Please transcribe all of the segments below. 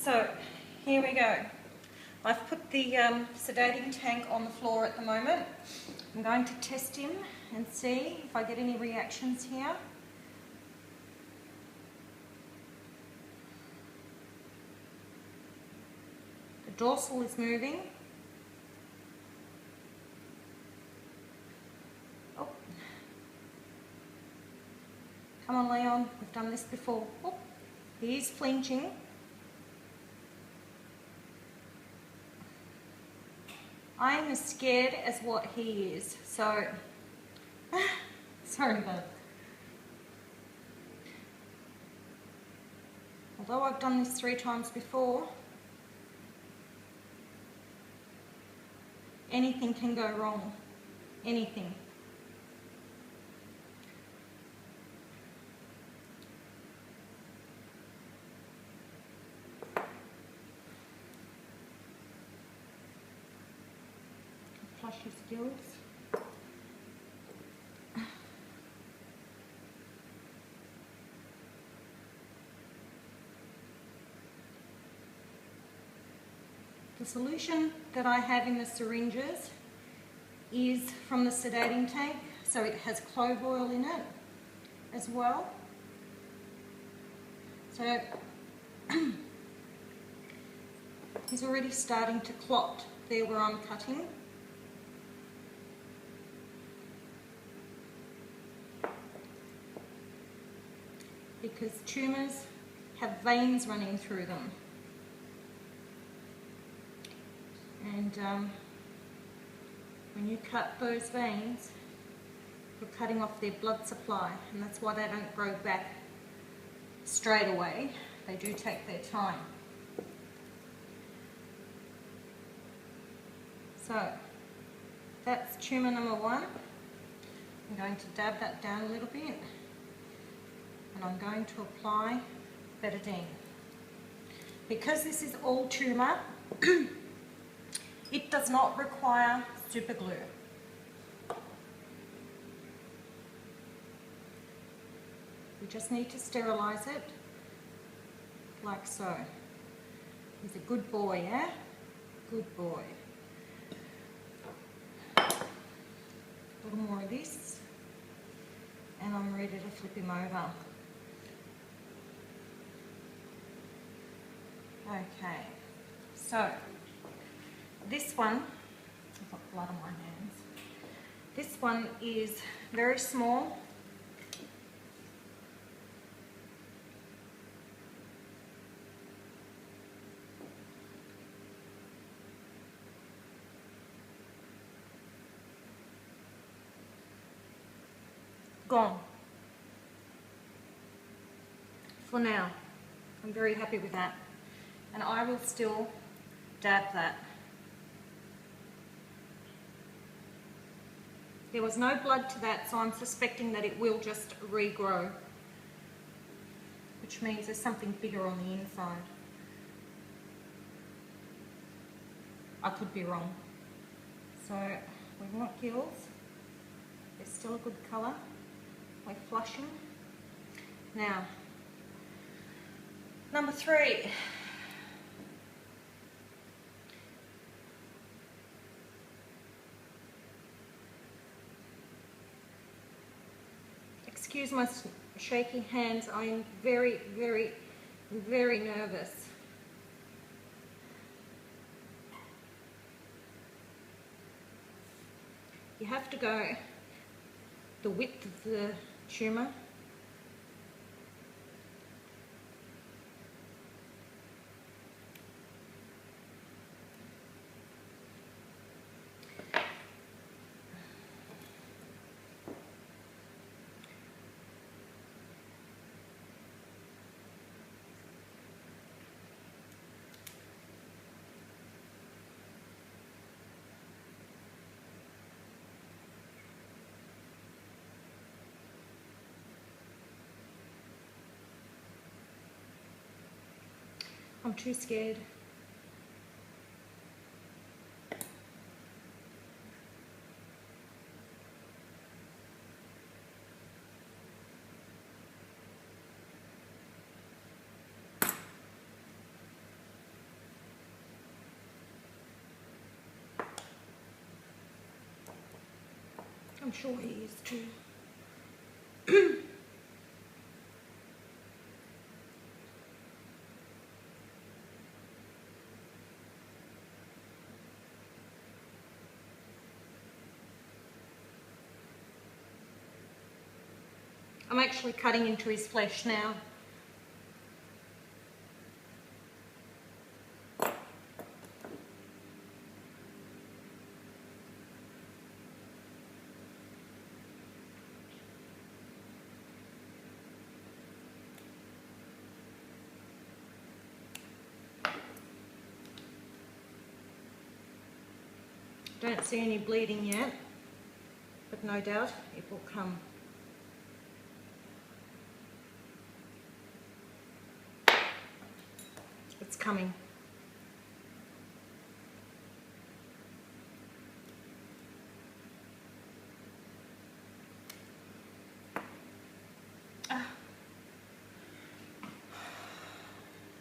So here we go. I've put the sedating tank on the floor at the moment. I'm going to test him and see if I get any reactions here. The dorsal is moving. Oh. Come on, Leon, we've done this before. Oh. He is flinching. I am as scared as what he is, so sorry bud. Although I've done this 3 times before, anything can go wrong. Anything. Flush your skills. The solution that I have in the syringes is from the sedating tank, so it has clove oil in it as well. So he's already starting to clot there where I'm cutting. Because tumours have veins running through them. And when you cut those veins, you're cutting off their blood supply, and that's why they don't grow back straight away. They do take their time. So that's tumour number 1. I'm going to dab that down a little bit, and I'm going to apply betadine. Because this is all tumour, it does not require super glue. We just need to sterilise it like so. He's a good boy, yeah? Good boy. A little more of this, and I'm ready to flip him over. Okay, so this one, I've got blood on my hands. This one is very small. Gone. For now. I'm very happy with that. And I will still dab that. There was no blood to that, so I'm suspecting that it will just regrow, which means there's something bigger on the inside. I could be wrong. So we want gills. They're still a good colour. We're flushing. Now, number 3. Excuse my shaky hands, I am very, very, very nervous. You have to go the width of the tumour. I'm too scared. I'm sure he is too. I'm actually cutting into his flesh now. Don't see any bleeding yet, but no doubt it will come. It's coming.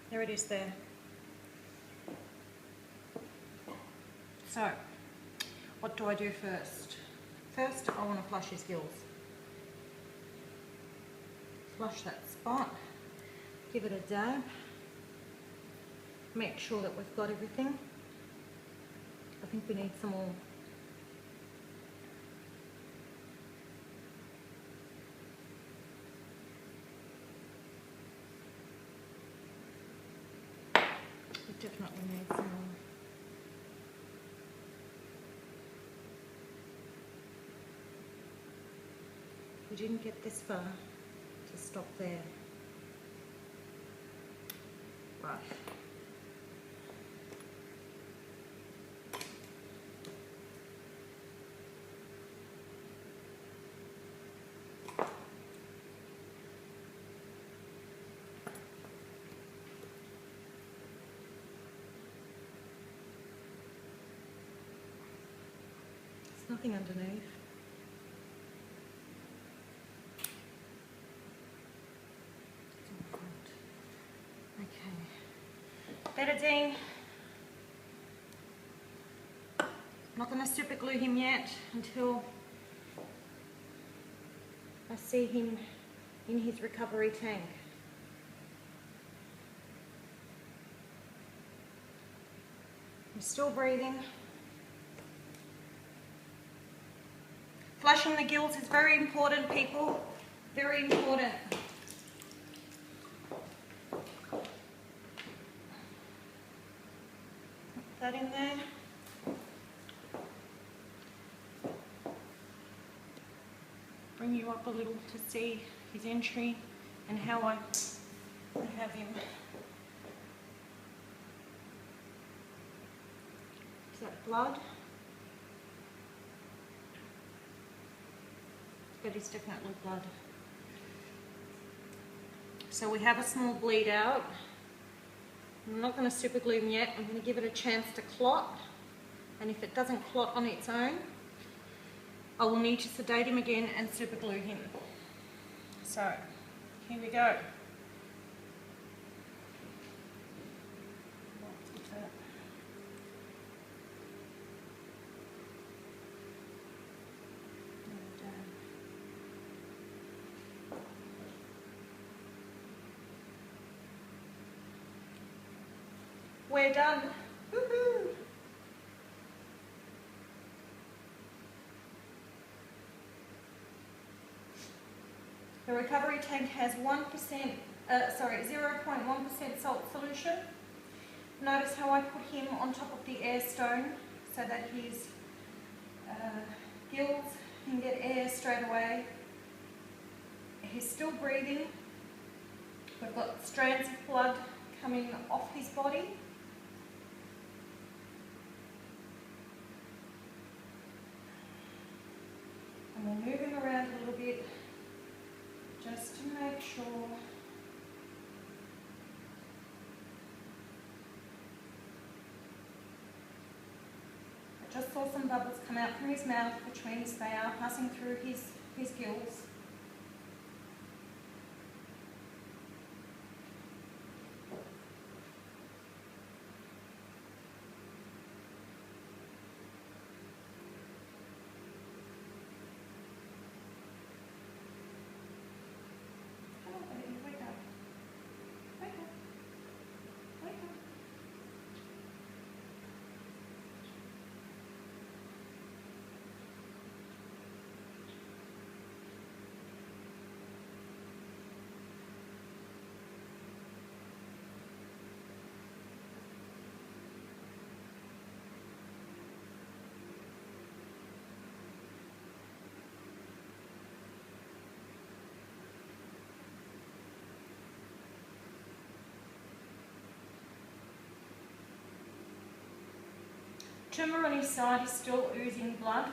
There it is there. So, what do I do first? First, I want to flush his gills. Flush that spot. Give it a dab. Make sure that we've got everything. I think we need some more. We definitely need some more. We didn't get this far to stop there. Right. There's nothing underneath. Betadine. I'm not going to super glue him yet until I see him in his recovery tank. He's still breathing. Flushing the gills is very important, people. Very important. That in there. Bring you up a little to see his entry and how I have him. Is that blood? But it's definitely blood. So we have a small bleed out. I'm not going to super glue him yet. I'm going to give it a chance to clot, and if it doesn't clot on its own, I will need to sedate him again and super glue him. So, here we go. We're done. Woohoo! The recovery tank has 0.1% salt solution. Notice how I put him on top of the air stone so that his gills can get air straight away. He's still breathing. We've got strands of blood coming off his body. And we'll move him around a little bit just to make sure. I just saw some bubbles come out from his mouth, which means they are passing through his gills. Tumor on his side is still oozing blood.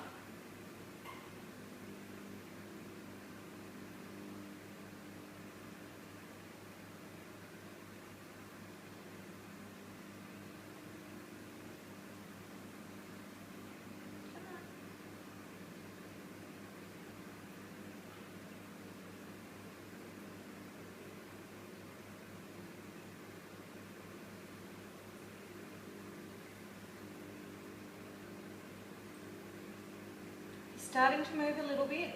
Starting to move a little bit.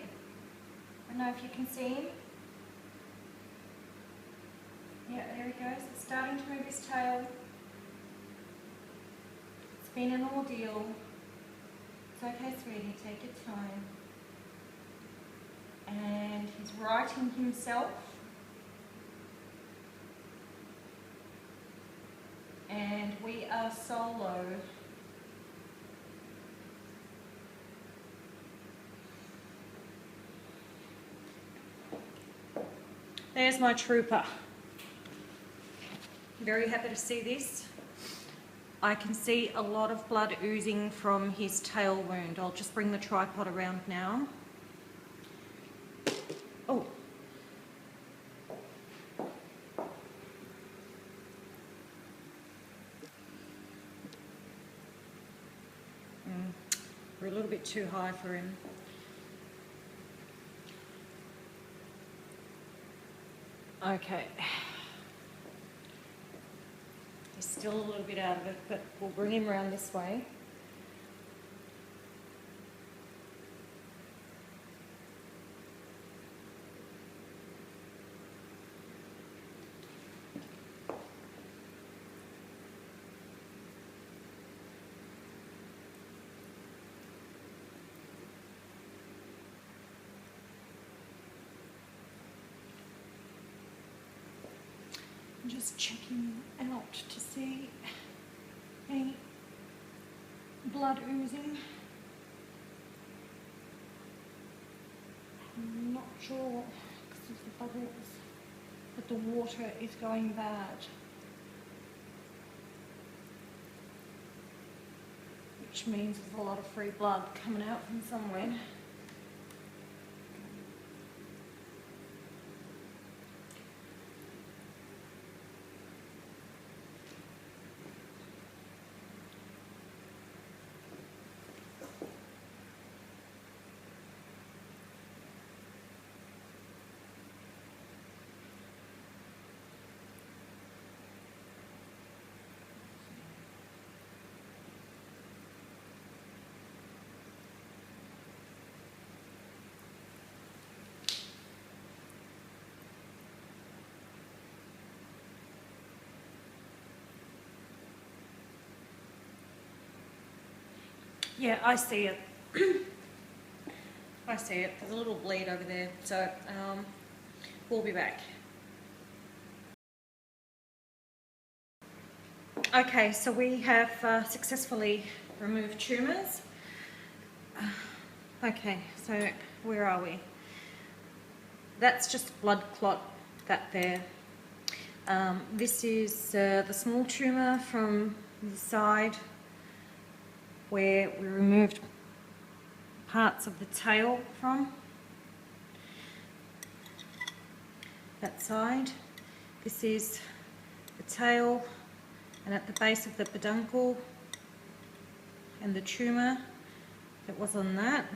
I don't know if you can see him. Yeah, there he goes. He's starting to move his tail. It's been an ordeal. It's okay, sweetie, take your time. And he's righting himself. And we are solo. There's my trooper. Very happy to see this. I can see a lot of blood oozing from his tail wound. I'll just bring the tripod around now. Oh. We're a little bit too high for him. Okay. He's still a little bit out of it, but we'll bring him around this way. I'm just checking out to see any blood oozing. I'm not sure because of the bubbles, but the water is going bad. Which means there's a lot of free blood coming out from somewhere. Yeah, I see it. I see it. There's a little bleed over there. So we'll be back. Okay, so we have successfully removed tumours. Okay, so where are we? That's just blood clot, that there. This is the small tumour from the side, where we removed parts of the tail from that side. This is the tail, and at the base of the peduncle, and the tumour that was on that,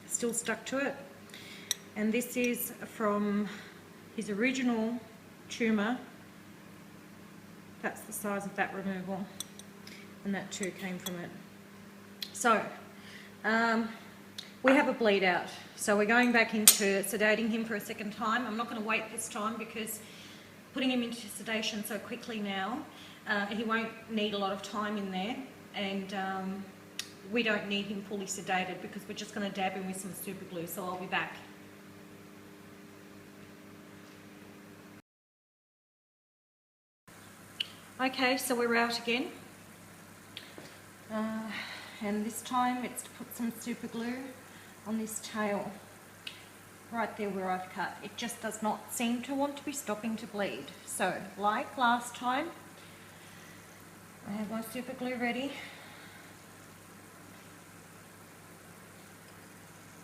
still stuck to it. And this is from his original tumour. That's the size of that removal, and that too came from it. So we have a bleed out, so we're going back into sedating him for a second time. I'm not going to wait this time because putting him into sedation so quickly now, he won't need a lot of time in there, and we don't need him fully sedated because we're just going to dab him with some super glue, so I'll be back. Okay, so we're out again, and this time it's to put some super glue on this tail right there where I've cut. It just does not seem to want to be stopping to bleed. So like last time, I have my super glue ready.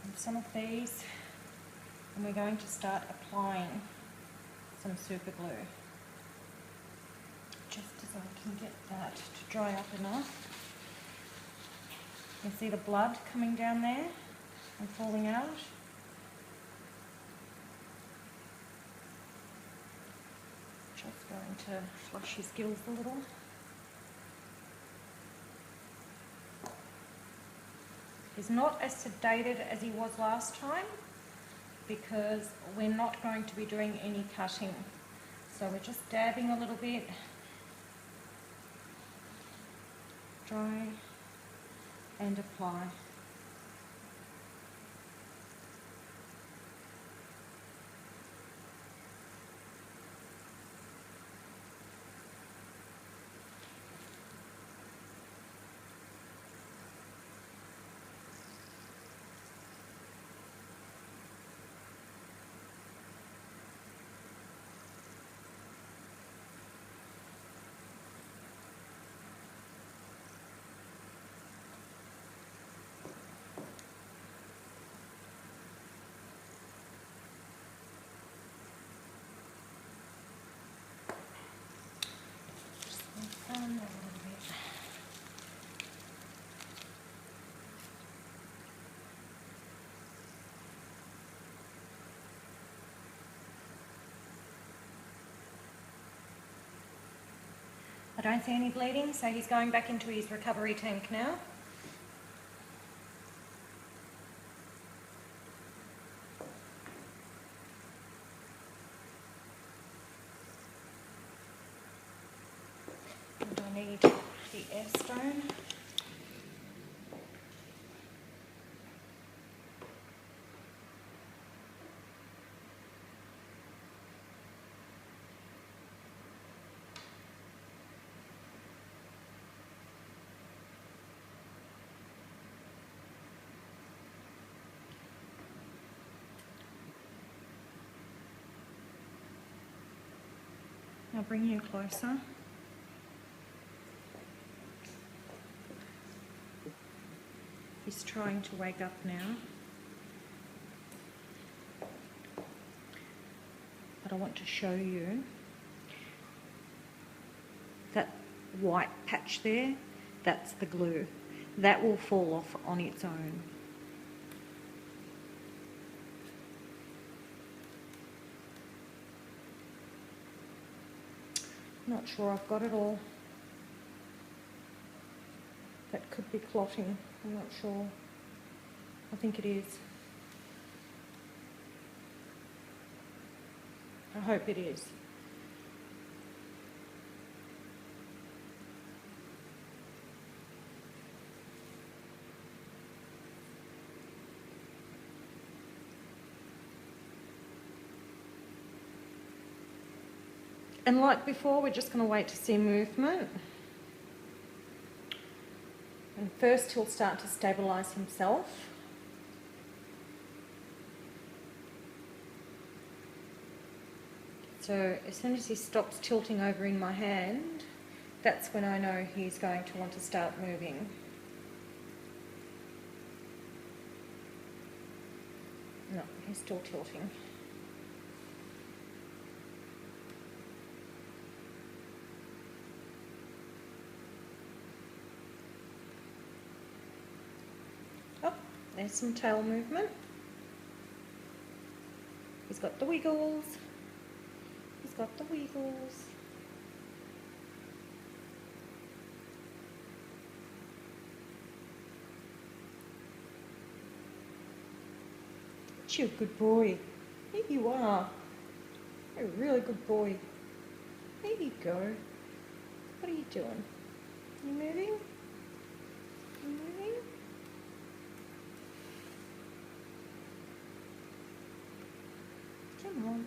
And some of these, and we're going to start applying some super glue. Just as I can get that to dry up enough. You can see the blood coming down there and falling out. Just going to flush his gills a little. He's not as sedated as he was last time because we're not going to be doing any cutting. So we're just dabbing a little bit, dry and apply. A little bit. I don't see any bleeding, so he's going back into his recovery tank now. And I need the air stone. I'll bring you closer. He's trying to wake up now. But I want to show you that white patch there, that's the glue. That will fall off on its own. Not sure I've got it all. That could be clotting, I'm not sure. I think it is. I hope it is. And like before, we're just going to wait to see movement. And first he'll start to stabilise himself. So as soon as he stops tilting over in my hand, that's when I know he's going to want to start moving. No, he's still tilting. Oh, there's some tail movement. He's got the wiggles. He's got the wiggles. You're a good boy. Here you are. You're a really good boy. There you go. What are you doing? You moving? You moving? Come on.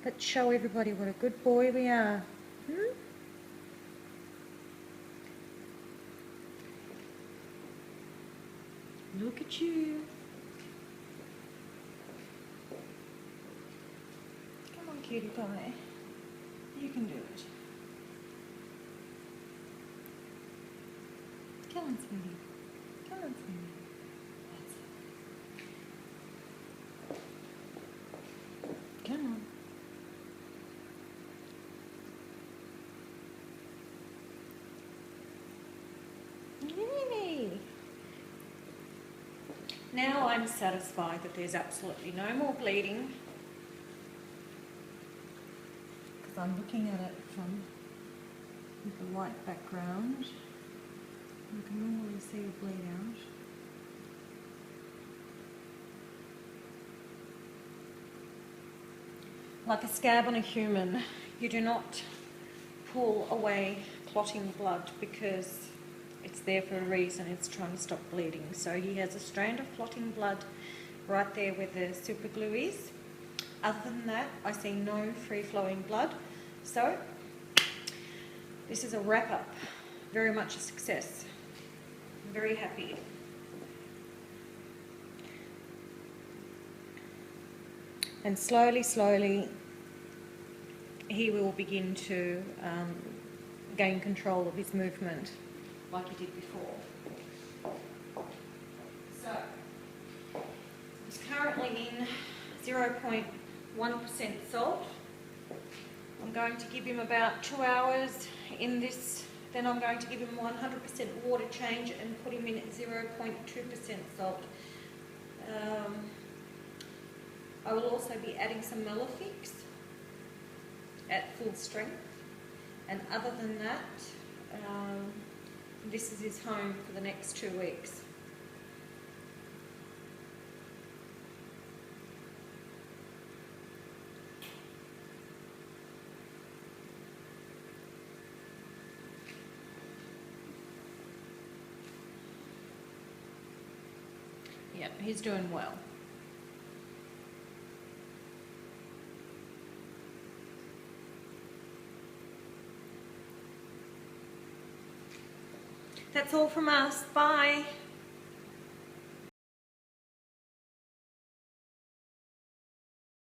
Let's show everybody what a good boy we are. Hmm? Look at you. Come on, cutie pie. You can do it. Come on, sweetie. Come on, sweetie. That's it. Come on. Yay! Now I'm satisfied that there's absolutely no more bleeding, because I'm looking at it from with the white background. You can normally see the bleed out. Like a scab on a human, you do not pull away clotting blood because it's there for a reason. It's trying to stop bleeding. So he has a strand of clotting blood right there where the super glue is. Other than that, I see no free-flowing blood. So this is a wrap-up. Very much a success. I'm very happy. And slowly, slowly, he will begin to gain control of his movement like he did before. So, he's currently in 0.1% salt. I'm going to give him about 2 hours in this, then I'm going to give him 100% water change and put him in at 0.2% salt. I will also be adding some Malefics at full strength, and other than that, this is his home for the next 2 weeks. Yep, he's doing well. That's all from us. Bye.